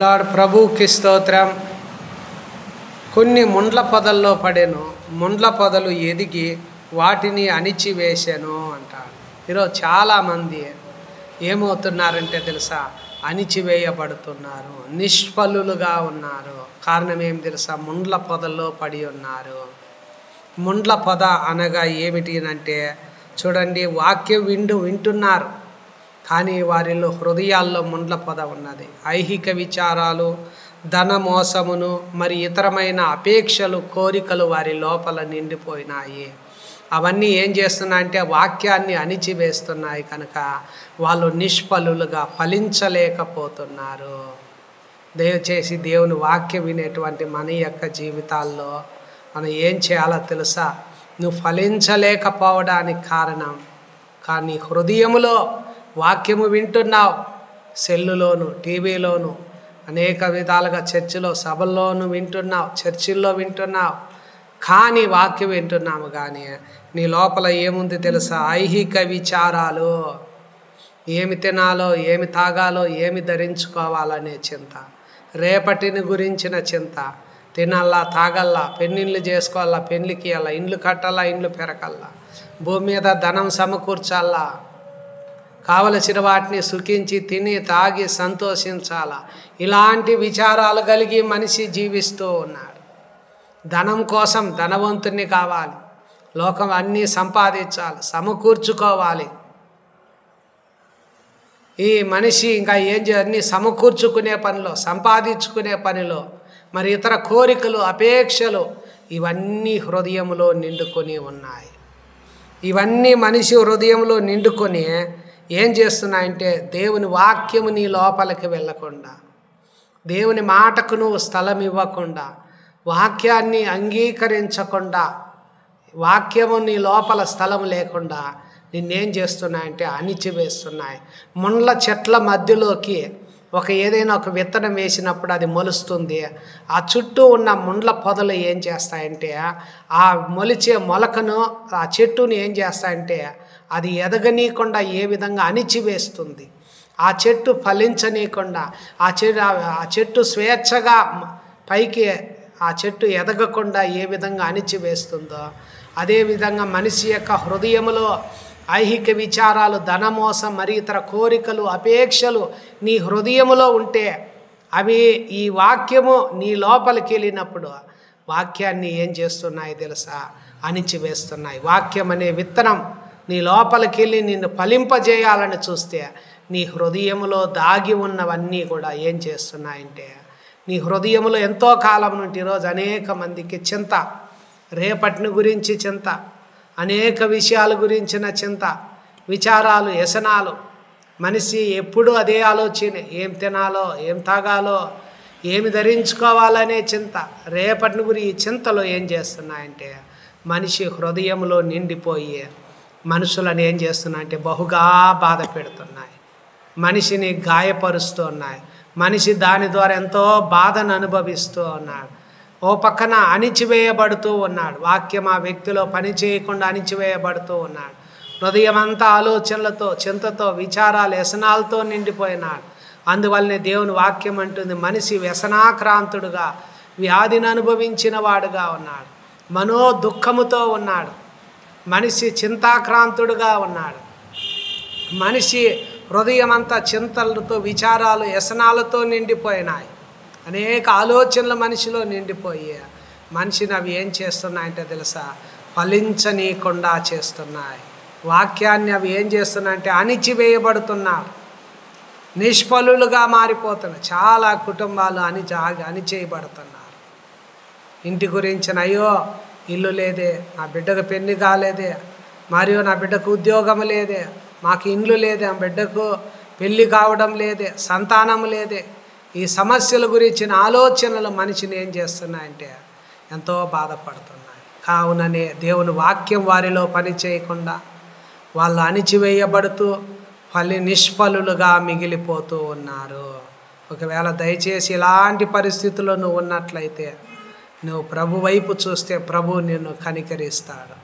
Lord ప్రభువుకి స్తోత్రం. కొన్ని ముండ్ల పొదల్లో పడెను, ముండ్ల పొదలు ఎదిగి వాటిని అణిచివేశాను అంటాడు. ఈరోజు చాలామంది ఏమవుతున్నారంటే తెలుసా, అణిచివేయబడుతున్నారు, నిష్ఫలులుగా ఉన్నారు. కారణం ఏం తెలుసా, ముండ్ల పొదల్లో పడి ఉన్నారు. ముండ్ల పొద అనగా ఏమిటి అంటే చూడండి, వాక్యం వింటున్నారు కానీ వారిలో హృదయాల్లో ముండ్ల పొద ఉన్నది. ఐహిక విచారాలు, ధన మోసమును మరి ఇతరమైన అపేక్షలు, కోరికలు వారి లోపల నిండిపోయినాయి. అవన్నీ ఏం చేస్తున్నాయంటే వాక్యాన్ని అణిచివేస్తున్నాయి. కనుక వాళ్ళు నిష్ఫలులుగా ఫలించలేకపోతున్నారు. దయచేసి దేవుని వాక్యం వినేటువంటి మన యొక్క జీవితాల్లో మనం ఏం చేయాలో తెలుసా, నువ్వు ఫలించలేకపోవడానికి కారణం కానీ హృదయములో వాక్యము వింటున్నావు, సెల్లులోను టీవీలోను అనేక విధాలుగా చర్చిలో సభల్లోనూ వింటున్నావు, చర్చిల్లో వింటున్నావు, కానీ వాక్యం వింటున్నాము కానీ నీ లోపల ఏముంది తెలుసా, ఐహిక విచారాలు, ఏమి తినాలో, ఏమి తాగాలో, ఏమి ధరించుకోవాలనే చింత, రేపటిని గురించిన చింత, తినల్లా తాగల్లా, పెళ్ళిళ్ళు చేసుకోవాలా, పెళ్ళికి అలా, ఇండ్లు కట్టాలా, ఇండ్లు పెరకల్లా, భూమి మీద ధనం సమకూర్చాలా, కావలసిన వాటిని సుఖించి తిని తాగి సంతోషించాలా, ఇలాంటి విచారాలు కలిగి మనిషి జీవిస్తూ ఉన్నాడు. ధనం కోసం ధనవంతుని కావాలి, లోకం అన్నీ సంపాదించాలి, సమకూర్చుకోవాలి. ఈ మనిషి ఇంకా అన్నీ సమకూర్చుకునే పనిలో, సంపాదించుకునే పనిలో, మరి ఇతర కోరికలు, అపేక్షలు ఇవన్నీ హృదయంలో నిండుకొని ఉన్నాయి. ఇవన్నీ మనిషి హృదయంలో నిండుకొని ఏం చేస్తున్నాయంటే దేవుని వాక్యము నీ లోపలికి వెళ్ళకుండా, దేవుని మాటకు నువ్వు స్థలం ఇవ్వకుండా, వాక్యాన్ని అంగీకరించకుండా, వాక్యము నీ లోపల స్థలం లేకుండా నిన్నేం చేస్తున్నాయంటే అణిచివేస్తున్నాయి. ముండ్ల చెట్ల మధ్యలోకి ఏదైనా ఒక విత్తనం వేసినప్పుడు అది మొలుస్తుంది. ఆ చుట్టూ ఉన్న ముండ్ల పొదలు ఏం చేస్తాయంటే ఆ మొలిచే మొలకను, ఆ చెట్టుని ఏం చేస్తాయంటే అది ఎదగనీయకుండా ఏ విధంగా అణిచివేస్తుంది. ఆ చెట్టు ఫలించనీయకుండా, ఆ చెట్టు స్వేచ్ఛగా పైకి ఆ చెట్టు ఎదగకుండా ఏ విధంగా అణిచివేస్తుందో, అదేవిధంగా మనిషి యొక్క హృదయంలో ఐహిక విచారాలు, ధనమోసం, మరి ఇతర కోరికలు, అపేక్షలు నీ హృదయములో ఉంటే అవి ఈ వాక్యము నీ లోపలికి వెళ్ళినప్పుడు వాక్యాన్ని ఏం చేస్తున్నాయి తెలుసా, అణిచివేస్తున్నాయి. వాక్యం అనే విత్తనం నీ లోపలికి వెళ్ళి నిన్ను ఫలింపజేయాలని చూస్తే నీ హృదయములో దాగి ఉన్నవన్నీ కూడా ఏం చేస్తున్నాయంటే నీ హృదయములో ఎంతో కాలం నుండి ఈరోజు అనేక మందికి చింత, రేపటిని గురించి చింత, అనేక విషయాల గురించిన చింత, విచారాలు, వ్యసనాలు. మనిషి ఎప్పుడూ అదే ఆలోచన, ఏం తినాలో, ఏం తాగాలో, ఏమి ధరించుకోవాలనే చింత, రేపటిని గురి ఈ చింతలో ఏం చేస్తున్నాయంటే మనిషి హృదయంలో నిండిపోయి మనుషులను ఏం చేస్తున్నాయంటే బహుగా బాధ పెడుతున్నాయి, మనిషిని గాయపరుస్తూ ఉన్నాయి. మనిషి దాని ద్వారా ఎంతో బాధను అనుభవిస్తూ ఉన్నాడు. ఓ పక్కన అణిచివేయబడుతూ ఉన్నాడు. వాక్యం ఆ వ్యక్తిలో పని చేయకుండా అణిచివేయబడుతూ ఉన్నాడు. హృదయం అంతా ఆలోచనలతో, చింతతో, విచారాలు, వ్యసనాలతో నిండిపోయినాడు. అందువల్లనే దేవుని వాక్యం అంటుంది, మనిషి వ్యసనాక్రాంతుడుగా, వ్యాధిని అనుభవించిన వాడుగా ఉన్నాడు, మనో దుఃఖముతో ఉన్నాడు, మనిషి చింతాక్రాంతుడుగా ఉన్నాడు. మనిషి హృదయం అంతా చింతలతో, విచారాలు, వ్యసనాలతో నిండిపోయినాయి. అనేక ఆలోచనలు మనిషిలో నిండిపోయి మనిషిని అవి ఏం చేస్తున్నాయంటే తెలుసా, ఫలించనీయకుండా చేస్తున్నాయి. వాక్యాన్ని అవి ఏం చేస్తున్నాయంటే అణిచివేయబడుతున్నారు, నిష్ఫలులుగా మారిపోతున్నారు. చాలా కుటుంబాలు అణిచేయబడుతున్నారు. ఇంటి గురించిన, అయ్యో ఇల్లు లేదే, నా బిడ్డకు పెళ్లి కాలేదే, మరియు నా బిడ్డకు ఉద్యోగం లేదే, మాకు ఇండ్లు లేదే, ఆ బిడ్డకు పెళ్ళి కావడం లేదే, సంతానం లేదే, ఈ సమస్యల గురించిన ఆలోచనలు మనిషిని ఏం చేస్తున్నాయంటే ఎంతో బాధపడుతున్నాయి. కావుననే దేవుని వాక్యం వారిలో పని చేయకుండా వాళ్ళు అణిచివేయబడుతూ నిష్ఫలులుగా మిగిలిపోతూ ఉన్నారు. ఒకవేళ దయచేసి ఇలాంటి పరిస్థితుల్లో నువ్వు ఉన్నట్లయితే నువ్వు ప్రభు వైపు చూస్తే ప్రభు నిన్ను కనికరిస్తాడు.